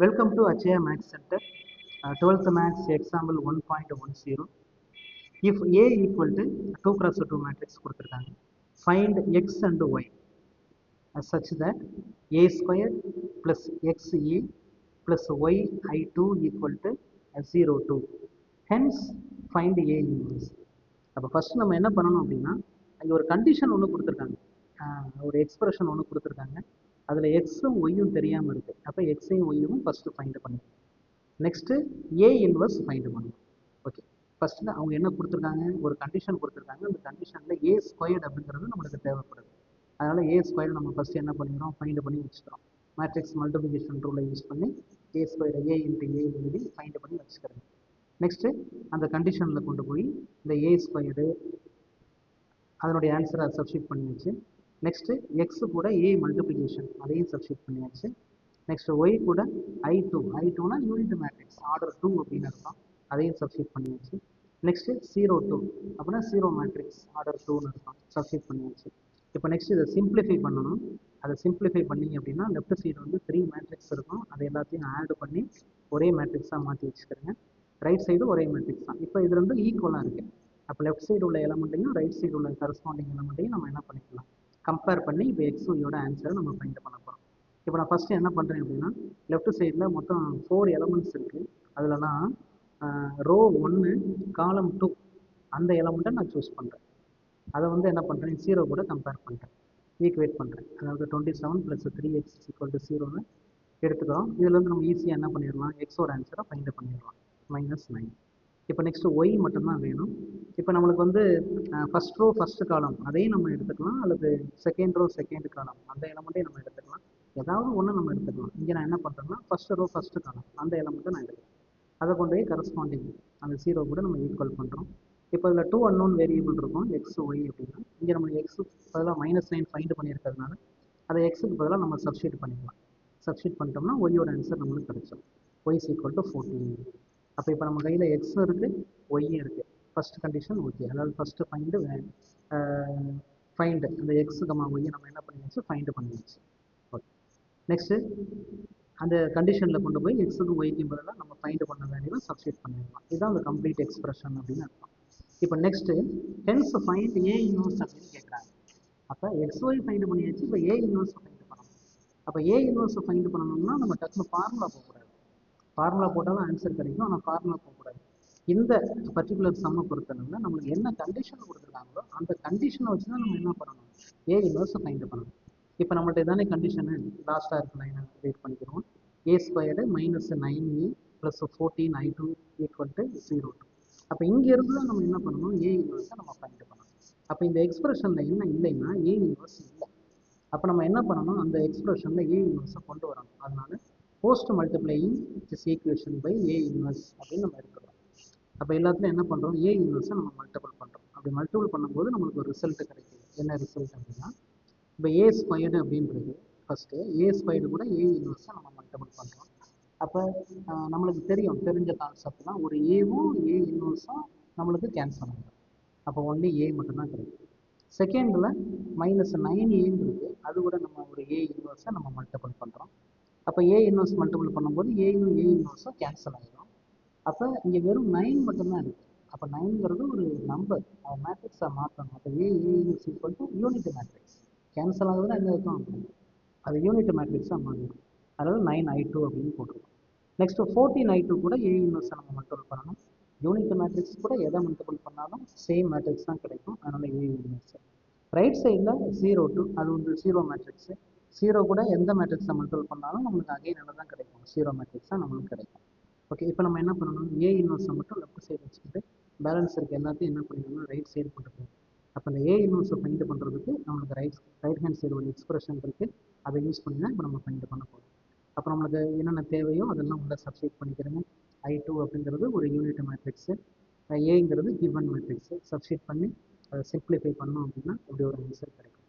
Welcome to Achaya Maths Center, 12th Maths example 1.10. If A equal to 2 cross 2 matrix கொடுத்திருக்காங்க, find x and y such that a square plus xa plus y I2 equal to 0 2. Hence find A inverse. அப்போ first நம்ம என்ன பண்ணணும் அப்படின்னா, அங்கே ஒரு condition ஒன்று கொடுத்துருக்காங்க, ஒரு எக்ஸ்பிரஷன் ஒன்று கொடுத்துருக்காங்க. அதில் எக்ஸும் ஒய்யும் தெரியாமல் இருக்குது. அப்போ எக்ஸையும் ஒய்யும் ஃபஸ்ட்டு ஃபைண்ட் பண்ணிடணும். நெக்ஸ்ட்டு ஏ இன்வர்ஸ் ஃபைண்ட் பண்ணணும். ஓகே, ஃபஸ்ட்டு அவங்க என்ன கொடுத்துருக்காங்க, ஒரு கண்டிஷன் கொடுத்துருக்காங்க. அந்த கண்டிஷனில் ஏ ஸ்கொயர்டு அப்படிங்கிறது நம்மளுக்கு தேவைப்படுது. அதனால் ஏ ஸ்கொயர்டு நம்ம ஃபஸ்ட்டு என்ன பண்ணிக்கிறோம், ஃபைண்ட் பண்ணி வச்சுக்கிறோம். மேட்ரிக்ஸ் மல்டிபிகேஷன் ரூலை யூஸ் பண்ணி ஏ ஸ்கொயர்டு ஏ இன்ட்டு ஏ எழுதி ஃபைண்ட் பண்ணி வச்சுக்கிறேன். நெக்ஸ்ட்டு அந்த கண்டிஷனில் கொண்டு போய் இந்த ஏ ஸ்கொயர்டு அதனுடைய ஆன்சரை சப்ஸ்டியூட் பண்ணியாச்சு. நெக்ஸ்ட்டு எக்ஸு கூட ஏ மல்டிப்ளிகேஷன் அதையும் சப்ஸ்டியூட் பண்ணியாச்சு. நெக்ஸ்ட்டு ஒய் கூட ஐ2னா யூனிட் மேட்ரிக்ஸ் ஆர்டர் 2 அப்படின்னு அர்த்தம், அதையும் சப்ஸ்டியூட் பண்ணியாச்சு. நெக்ஸ்ட்டு 0 2 அப்படின்னா 0 மேட்ரிக்ஸ் ஆர்டர் 2ன்னு அர்த்தம், சப்ஸ்டியூட் பண்ணியாச்சு. இப்போ நெக்ஸ்ட் இதை சிம்பிளிஃபை பண்ணணும். அதை சிம்பிளிஃபை பண்ணிங்க அப்படின்னா லெஃப்ட் சைடு வந்து 3 மேட்ரிக்ஸ் இருக்கும். அதை எல்லாத்தையும் ஆட் பண்ணி ஒரே மேட்ரிக்ஸாக மாற்றி வச்சுக்கிறேங்க. ரைட் சைடு ஒரே மேட்ரிக்ஸ் தான். இப்போ இது ரெண்டும் ஈக்குவலாக இருக்குது. அப்போ லெஃப்ட் சைடு உள்ள எலமெண்ட்டையும் ரைட் சைடு உள்ள கரஸ்பாண்டிங் எலமெண்ட்டையும் நம்ம என்ன பண்ணிக்கலாம், கம்பேர் பண்ணி இப்போ எக்ஸ்ஒயோட ஆன்சரை நம்ம ஃபைண்ட் பண்ண போகிறோம். இப்போ நான் ஃபஸ்ட்டு என்ன பண்ணுறேன் அப்படின்னா, லெஃப்ட் சைடில் மொத்தம் 4 எலமெண்ட்ஸ் இருக்குது. அதிலலாம் ரோ 1 காலம் 2 அந்த எலமெண்ட்டை நான் சூஸ் பண்ணுறேன். அதை வந்து என்ன பண்ணுறேன், 0 கூட கம்பேர் பண்ணுறேன், ஈக்குவேட் பண்ணுறேன். அதாவது 27 + 3x = 0ன்னு எடுத்துக்கிறோம். இதில் வந்து நம்ம ஈஸியாக என்ன பண்ணிடலாம், எக்ஸோட ஆன்சரை ஃபைண்ட் பண்ணிடலாம், -9. இப்போ நெக்ஸ்ட்டு ஒய் மட்டும்தான் வேணும். இப்போ நம்மளுக்கு வந்து ஃபஸ்ட் ரோ ஃபஸ்ட்டு காலம் அதையும் நம்ம எடுத்துக்கலாம், அல்லது செகண்ட் ரோ செகண்ட் காலம் அந்த எலமெண்ட்டையும் நம்ம எடுத்துக்கலாம். ஏதாவது ஒன்று நம்ம எடுத்துக்கலாம். இங்கே நான் என்ன பண்ணுறேன்னா ஃபஸ்ட்டு ரோ ஃபஸ்ட்டு காலம் அந்த எலமெண்ட்டை நான் எடுக்கிறேன். அதை கொண்டு போய் கரஸ்பாண்டிங் அந்த 0 கூட நம்ம ஈக்குவல் பண்ணுறோம். இப்போ இதில் 2 அன்னோன் வேரியபிள் இருக்கும், எக்ஸ் ஒய் அப்படின்னா. இங்கே நம்ம எக்ஸு பதிலாக -9 ஃபைண்ட் பண்ணியிருக்கிறதுனால அதை எக்ஸுக்கு பதிலாக நம்ம சப்ஸ்டியூட் பண்ணிக்கலாம். சப்ஸ்டியூட் பண்ணிட்டோம்னா ஒய்யோட ஆன்சர் நம்மளுக்கு கிடைச்சிடும், y = 14. அப்போ இப்போ நம்ம கையில் எக்ஸும் இருக்குது ஒய்யும் இருக்குது. ஃபஸ்ட் கண்டிஷன் ஓகே, அதாவது ஃபஸ்ட்டு ஃபைண்டு அந்த எக்ஸு ஒய்யை நம்ம என்ன பண்ணியாச்சு, ஃபைண்டு பண்ணியாச்சு. ஓகே, நெக்ஸ்ட்டு அந்த கண்டிஷனில் கொண்டு போய் எக்ஸுக்கும் ஒய்க்கும் பதிலாக நம்ம ஃபைண்டு பண்ண வேண்டியதை சப்ஸ்டியூட் பண்ணிடலாம். இதுதான் அந்த கம்ப்ளீட் எக்ஸ்பிரஷன் அப்படின்னு அர்த்தம். இப்போ நெக்ஸ்ட்டு ஹென்ஸ் ஃபைண்ட் ஏ இன்வர்ஸ் அப்படின்னு கேட்குறாங்க. அப்போ எக்ஸ் ஒய் ஃபைண்டு பண்ணியாச்சு, இப்போ ஏ இன்வர்ஸ் ஃபைண்டு பண்ணணும். அப்போ ஏ இன்வர்ஸ் ஃபைண்டு பண்ணணும்னா நம்ம டக்குனு ஃபார்முலா போகக்கூடாது. ஃபார்முலா போட்டாலும் ஆன்சர் கிடைக்கும், ஆனால் ஃபார்முலா போகக்கூடாது. இந்த பர்டிகுலர் சம்மை பொறுத்தளவில் நம்மளுக்கு என்ன கண்டிஷன் கொடுத்துருக்காங்களோ அந்த கண்டிஷனை வச்சு தான் நம்ம என்ன பண்ணணும், ஏ இன்வர்ஸை ஃபைண்ட் பண்ணணும். இப்போ நம்மள்ட்ட இதானே கண்டிஷனு, லாஸ்ட்டாக இருக்கு லைனை ரீட் பண்ணிக்கிறோம். ஏ ஸ்கொயர்டு -9a + 14 I2 = 0 2. அப்போ இங்கேருந்து தான் நம்ம என்ன பண்ணணும், ஏ இன்வர்ஸை நம்ம ஃபைண்ட் பண்ணணும். அப்போ இந்த எக்ஸ்பிரஷனில் என்ன இல்லைன்னா ஏ இன்வர்ஸ் இல்லை. அப்போ நம்ம என்ன பண்ணணும், அந்த எக்ஸ்பிரஷனில் ஏ இன்வர்ஸை கொண்டு வரணும். அதனால post multiplying this equation by A inverse அப்படின்னு நம்ம எடுக்கிறோம். அப்போ எல்லாத்துலையும் என்ன பண்ணுறோம், ஏ இன்வர்ஸை நம்ம மல்டிபிள் பண்ணுறோம். அப்படி மல்டிபிள் பண்ணும்போது நம்மளுக்கு ஒரு ரிசல்ட் கிடைக்குது. என்ன ரிசல்ட் அப்படின்னா, இப்போ ஏ ஸ்கொயர்டு அப்படின்றது ஃபஸ்ட்டு ஏ ஸ்கொயர்டு கூட ஏ இன்வர்ஸை நம்ம மல்டிபிள் பண்ணுறோம். அப்போ நம்மளுக்கு தெரிஞ்ச கான்செப்ட் தான், ஒரு ஏவும் ஏ இன்வர்ஸும் நம்மளுக்கு கேன்சல் ஆகும். அப்போ ஒன்லி ஏ மட்டும்தான் கிடைக்கும். செகண்டில் -9a இருக்குது, அது கூட நம்ம ஒரு ஏ இன்வர்ஸை நம்ம மல்டிபிள் பண்ணுறோம். அப்போ ஏ இன்வர்ஸ் மல்டிபிள் பண்ணும்போது ஏயும் ஏ இன்வர்ஸும் கேன்சல் ஆகிடும். அப்போ இங்கே வெறும் 9 மட்டும்தான் இருக்குது. அப்போ 9ங்கிறது ஒரு நம்பர், அதை மேட்ரிக்ஸை மாற்றணும். அப்போ A is equal to unit matrix. Cancel ஆகுதுன்னா என்ன இருக்கும், அது யூனிட் மேட்ரிக்ஸாக மாறிடும். அதாவது 9I2 அப்படின்னு போட்டுருக்கோம். நெக்ஸ்ட்டு 14I2 கூட ஏ இன்வர்ஸை நம்ம மல்டிபிள் பண்ணணும். யூனிட் மேட்ரிக்ஸ் கூட எதை மல்டிபிள் பண்ணாலும் சேம் மேட்ரிக்ஸ் தான் கிடைக்கும், அதனால் ஏ இன்வர்ஸ். ரைட் சைடில் 0 2 அது வந்து 0 மேட்ரிக்ஸு. 0 கூட எந்த மேட்ரிக்ஸை மல்டிபிள் பண்ணாலும் நம்மளுக்கு அகைன் என்ன தான் கிடைக்கும், 0 மேட்ரிக்ஸ் தான் நம்மளுக்கு கிடைக்கும். ஓகே, இப்போ நம்ம என்ன பண்ணணும், ஏ இன்வர்ஸை மட்டும் லெஃப்ட் சைடு வச்சுக்கிட்டு பேலன்ஸ் இருக்க எல்லாத்தையும் என்ன பண்ணிக்கணும், ரைட் சைடு கொண்டு போகணும். அப்போ அந்த ஏ இன்வர்ஸை ஃபைண்ட் பண்ணுறதுக்கு நம்மளுக்கு ரைட் ஹேண்ட் சைடு ஒரு எக்ஸ்பிரஷன் இருக்குது, அதை யூஸ் பண்ணி தான் இப்போ நம்ம ஃபைண்ட் பண்ண போகிறோம். அப்போ நம்மளுக்கு என்னென்ன தேவையோ அதெல்லாம் உள்ள சப்ஸ்டியூட் பண்ணிக்கிறேங்க. I2 அப்படிங்கிறது ஒரு யூனிட் மேட்ரிக்ஸு, ஏங்கிறது கிவன் மேட்ரிக்ஸு. சப்ஸ்டியூட் பண்ணி அதை சிம்பிளிஃபை பண்ணோம் அப்படின்னா இப்படி ஒரு ஆன்சர் கிடைக்கும்.